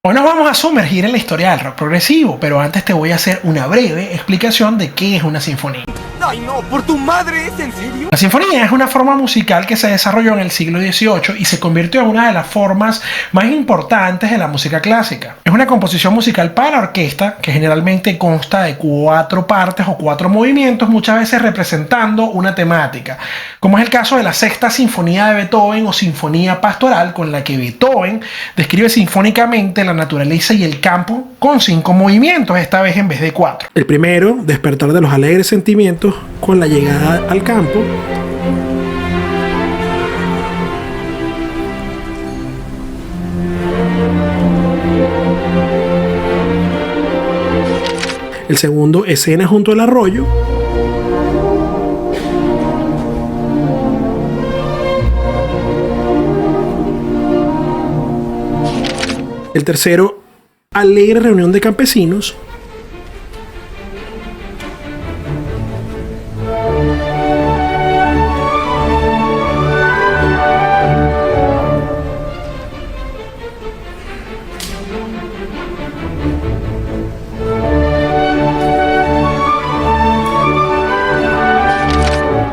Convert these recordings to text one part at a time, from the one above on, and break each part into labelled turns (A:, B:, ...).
A: Hoy nos vamos a sumergir en la historia del rock progresivo, pero antes te voy a hacer una breve explicación de qué es una sinfonía.
B: ¡Ay no! ¡Por tu madre! ¿Es en serio?
A: La sinfonía es una forma musical que se desarrolló en el siglo XVIII y se convirtió en una de las formas más importantes de la música clásica. Es una composición musical para orquesta que generalmente consta de 4 partes o 4 movimientos, muchas veces representando una temática, como es el caso de la Sexta Sinfonía de Beethoven o Sinfonía Pastoral, con la que Beethoven describe sinfónicamente la naturaleza y el campo con 5 movimientos, esta vez en vez de 4. El primero, despertar de los alegres sentimientos con la llegada al campo. El segundo, escena junto al arroyo. El tercero, alegre reunión de campesinos.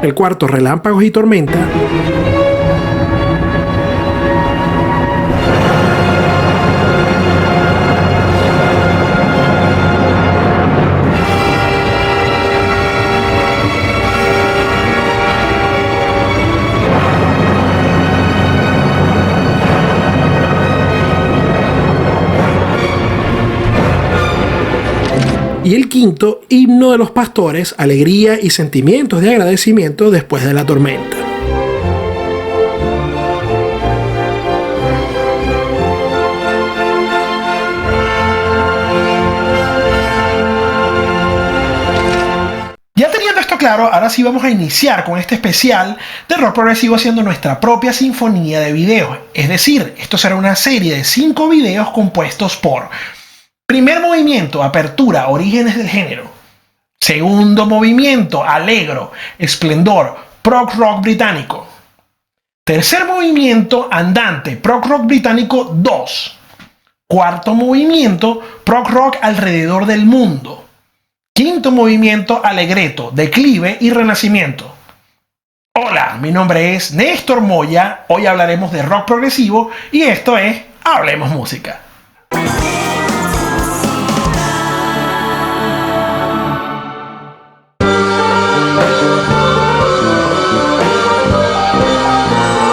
A: El cuarto, relámpagos y tormenta. Y el quinto, himno de los pastores, alegría y sentimientos de agradecimiento después de la tormenta. Ya teniendo esto claro, ahora sí vamos a iniciar con este especial de rock progresivo haciendo nuestra propia sinfonía de videos. Es decir, esto será una serie de 5 videos compuestos por: primer movimiento, apertura, orígenes del género. Segundo movimiento, Allegro, esplendor, prog rock británico. Tercer movimiento, andante, prog rock británico 2. Cuarto movimiento, prog rock alrededor del mundo. Quinto movimiento, Allegretto, declive y renacimiento. Hola, mi nombre es Néstor Moya, hoy hablaremos de rock progresivo y esto es Hablemos Música.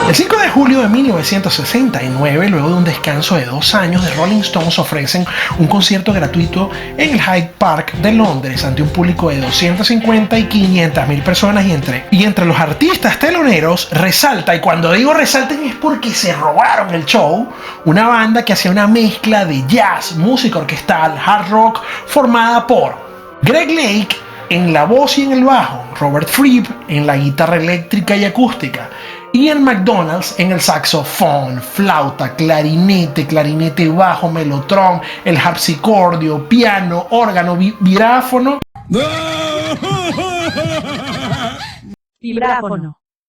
A: El 5 de julio de 1969, luego de un descanso de 2 años, The Rolling Stones ofrecen un concierto gratuito en el Hyde Park de Londres ante un público de 250 y 500 mil personas y entre los artistas teloneros resalta, y cuando digo resalten es porque se robaron el show, una banda que hacía una mezcla de jazz, música orquestal, hard rock, formada por Greg Lake en la voz y en el bajo, Robert Fripp en la guitarra eléctrica y acústica, Ian McDonald en el saxofón, flauta, clarinete bajo, melotron, el harpsicordio, piano, órgano, vibráfono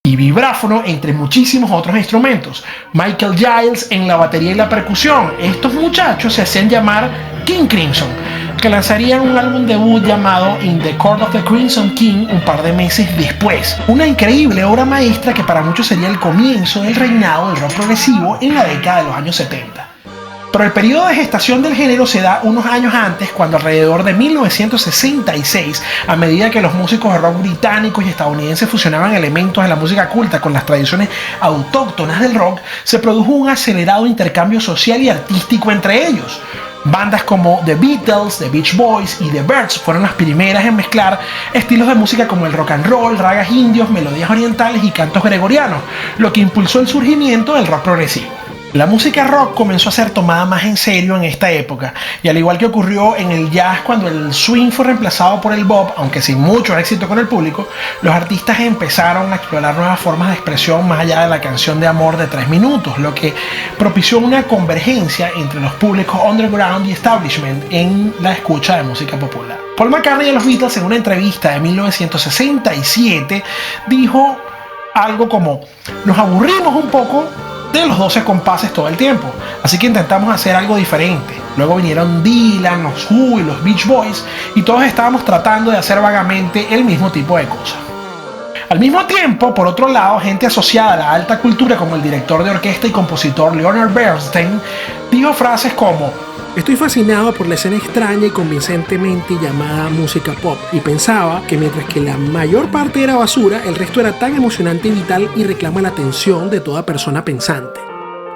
A: y vibráfono, entre muchísimos otros instrumentos. Michael Giles en la batería y la percusión. Estos muchachos se hacían llamar King Crimson, que lanzarían un álbum debut llamado In the Court of the Crimson King un par de meses después. Una increíble obra maestra que para muchos sería el comienzo del reinado del rock progresivo en la década de los años 70. Pero el periodo de gestación del género se da unos años antes, cuando alrededor de 1966, a medida que los músicos de rock británicos y estadounidenses fusionaban elementos de la música culta con las tradiciones autóctonas del rock, se produjo un acelerado intercambio social y artístico entre ellos. Bandas como The Beatles, The Beach Boys y The Byrds fueron las primeras en mezclar estilos de música como el rock and roll, ragas indios, melodías orientales y cantos gregorianos, lo que impulsó el surgimiento del rock progresivo. La música rock comenzó a ser tomada más en serio en esta época, y al igual que ocurrió en el jazz cuando el swing fue reemplazado por el bop, aunque sin mucho éxito con el público, los artistas empezaron a explorar nuevas formas de expresión más allá de la canción de amor de 3 minutos, lo que propició una convergencia entre los públicos underground y establishment en la escucha de música popular. Paul McCartney de los Beatles, en una entrevista de 1967, dijo algo como: nos aburrimos un poco de los 12 compases todo el tiempo, así que intentamos hacer algo diferente. Luego vinieron Dylan, los Who y los Beach Boys, y todos estábamos tratando de hacer vagamente el mismo tipo de cosas. Al mismo tiempo, por otro lado, gente asociada a la alta cultura como el director de orquesta y compositor Leonard Bernstein dijo frases como:
C: estoy fascinado por la escena extraña y convincentemente llamada música pop, y pensaba que mientras que la mayor parte era basura, el resto era tan emocionante y vital y reclama la atención de toda persona pensante.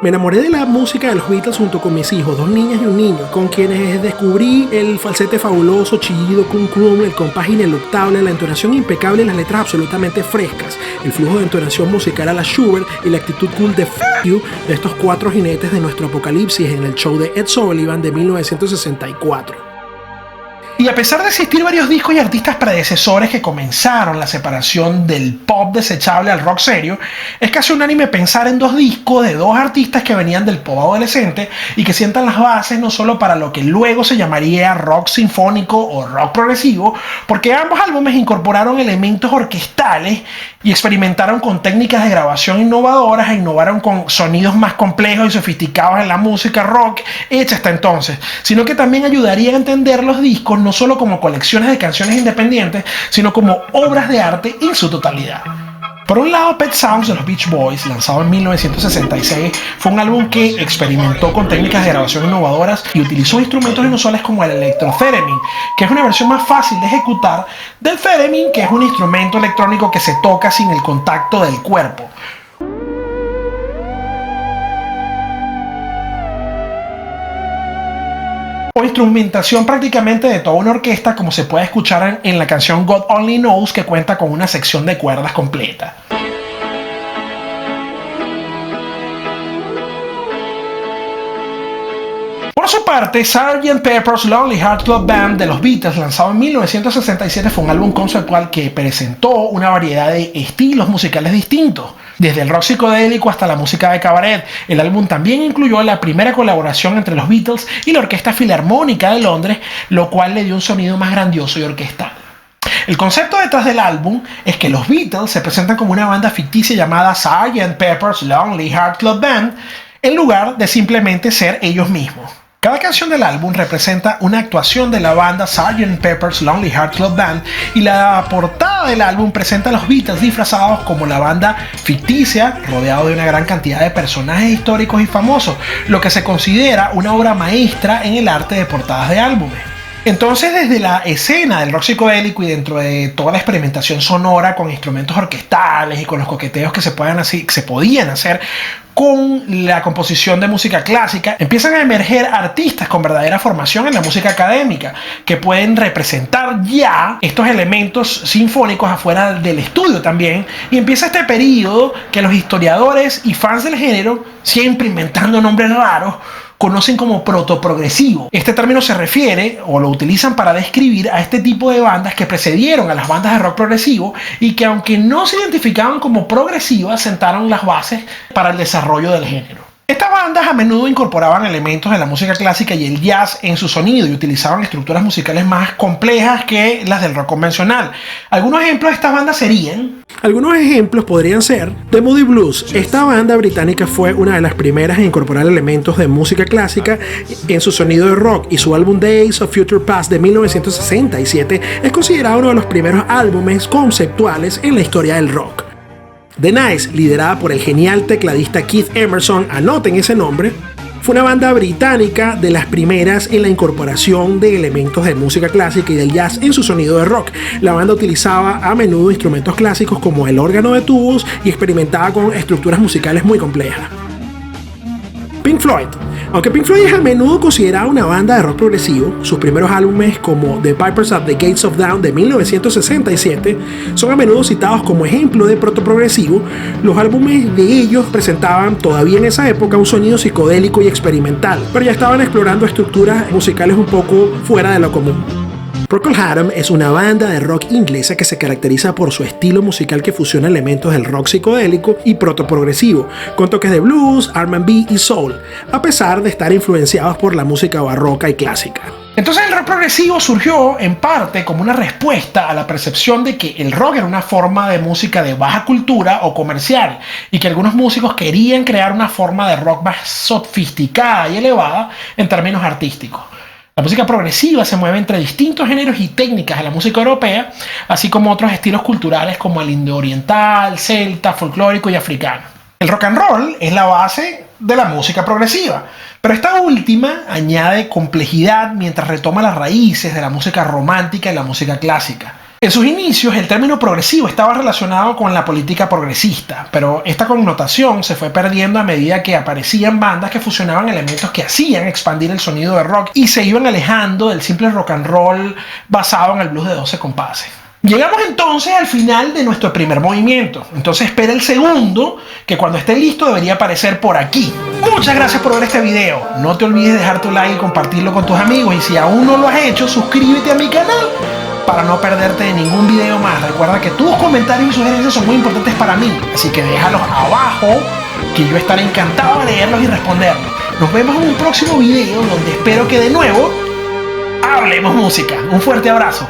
C: Me enamoré de la música de los Beatles junto con mis hijos, 2 niñas y un niño, con quienes descubrí el falsete fabuloso, chillido cum cum, el compás ineluctable, la entonación impecable y las letras absolutamente frescas, el flujo de entonación musical a la Schubert y la actitud cool de F you de estos 4 jinetes de nuestro apocalipsis en el show de Ed Sullivan de 1964.
A: Y a pesar de existir varios discos y artistas predecesores que comenzaron la separación del pop desechable al rock serio, es casi unánime pensar en 2 discos de 2 artistas que venían del pop adolescente y que sientan las bases no solo para lo que luego se llamaría rock sinfónico o rock progresivo, porque ambos álbumes incorporaron elementos orquestales y experimentaron con técnicas de grabación innovadoras e innovaron con sonidos más complejos y sofisticados en la música rock hecha hasta entonces, sino que también ayudaría a entender los discos no solo como colecciones de canciones independientes, sino como obras de arte en su totalidad. Por un lado, Pet Sounds de los Beach Boys, lanzado en 1966, fue un álbum que experimentó con técnicas de grabación innovadoras y utilizó instrumentos inusuales como el electrotheremin, que es una versión más fácil de ejecutar del theremin, que es un instrumento electrónico que se toca sin el contacto del cuerpo. O instrumentación prácticamente de toda una orquesta, como se puede escuchar en la canción God Only Knows, que cuenta con una sección de cuerdas completa. Por su parte, Sgt. Pepper's Lonely Hearts Club Band de los Beatles, lanzado en 1967, fue un álbum conceptual que presentó una variedad de estilos musicales distintos, desde el rock psicodélico hasta la música de cabaret. El álbum también incluyó la primera colaboración entre los Beatles y la Orquesta Filarmónica de Londres, lo cual le dio un sonido más grandioso y orquestal. El concepto detrás del álbum es que los Beatles se presentan como una banda ficticia llamada Sgt. Pepper's Lonely Hearts Club Band, en lugar de simplemente ser ellos mismos. Cada canción del álbum representa una actuación de la banda Sgt. Pepper's Lonely Hearts Club Band, y la portada del álbum presenta a los Beatles disfrazados como la banda ficticia, rodeado de una gran cantidad de personajes históricos y famosos, lo que se considera una obra maestra en el arte de portadas de álbumes. Entonces, desde la escena del rock psicodélico y dentro de toda la experimentación sonora con instrumentos orquestales y con los coqueteos que se podían hacer con la composición de música clásica, empiezan a emerger artistas con verdadera formación en la música académica, que pueden representar ya estos elementos sinfónicos afuera del estudio también, y empieza este periodo que los historiadores y fans del género, siempre inventando nombres raros, conocen como protoprogresivo. Este término se refiere o lo utilizan para describir a este tipo de bandas que precedieron a las bandas de rock progresivo y que, aunque no se identificaban como progresivas, sentaron las bases para el desarrollo del género. Estas bandas a menudo incorporaban elementos de la música clásica y el jazz en su sonido y utilizaban estructuras musicales más complejas que las del rock convencional. Algunos ejemplos de estas bandas serían...
C: Algunos ejemplos podrían ser The Moody Blues. Esta banda británica fue una de las primeras en incorporar elementos de música clásica en su sonido de rock, y su álbum Days of Future Past de 1967 es considerado uno de los primeros álbumes conceptuales en la historia del rock. The Nice, liderada por el genial tecladista Keith Emerson, anoten ese nombre, fue una banda británica de las primeras en la incorporación de elementos de música clásica y del jazz en su sonido de rock. La banda utilizaba a menudo instrumentos clásicos como el órgano de tubos y experimentaba con estructuras musicales muy complejas. Pink Floyd. Aunque Pink Floyd es a menudo considerada una banda de rock progresivo, sus primeros álbumes, como The Pipers at the Gates of Dawn de 1967, son a menudo citados como ejemplo de protoprogresivo. Los álbumes de ellos presentaban todavía en esa época un sonido psicodélico y experimental, pero ya estaban explorando estructuras musicales un poco fuera de lo común. Procol Harum es una banda de rock inglesa que se caracteriza por su estilo musical que fusiona elementos del rock psicodélico y protoprogresivo, con toques de blues, R&B y soul, a pesar de estar influenciados por la música barroca y clásica.
A: Entonces el rock progresivo surgió en parte como una respuesta a la percepción de que el rock era una forma de música de baja cultura o comercial y que algunos músicos querían crear una forma de rock más sofisticada y elevada en términos artísticos. La música progresiva se mueve entre distintos géneros y técnicas de la música europea, así como otros estilos culturales como el indooriental, celta, folclórico y africano. El rock and roll es la base de la música progresiva, pero esta última añade complejidad mientras retoma las raíces de la música romántica y la música clásica. En sus inicios, el término progresivo estaba relacionado con la política progresista, pero esta connotación se fue perdiendo a medida que aparecían bandas que fusionaban elementos que hacían expandir el sonido de rock y se iban alejando del simple rock and roll basado en el blues de 12 compases. Llegamos entonces al final de nuestro primer movimiento. Entonces espera el segundo, que cuando esté listo debería aparecer por aquí. Muchas gracias por ver este video. No te olvides de dejar tu like y compartirlo con tus amigos. Y si aún no lo has hecho, suscríbete a mi canal para no perderte de ningún video más. Recuerda que tus comentarios y sugerencias son muy importantes para mí. Así que déjalos abajo, que yo estaré encantado de leerlos y responderlos. Nos vemos en un próximo video donde espero que de nuevo hablemos música. Un fuerte abrazo.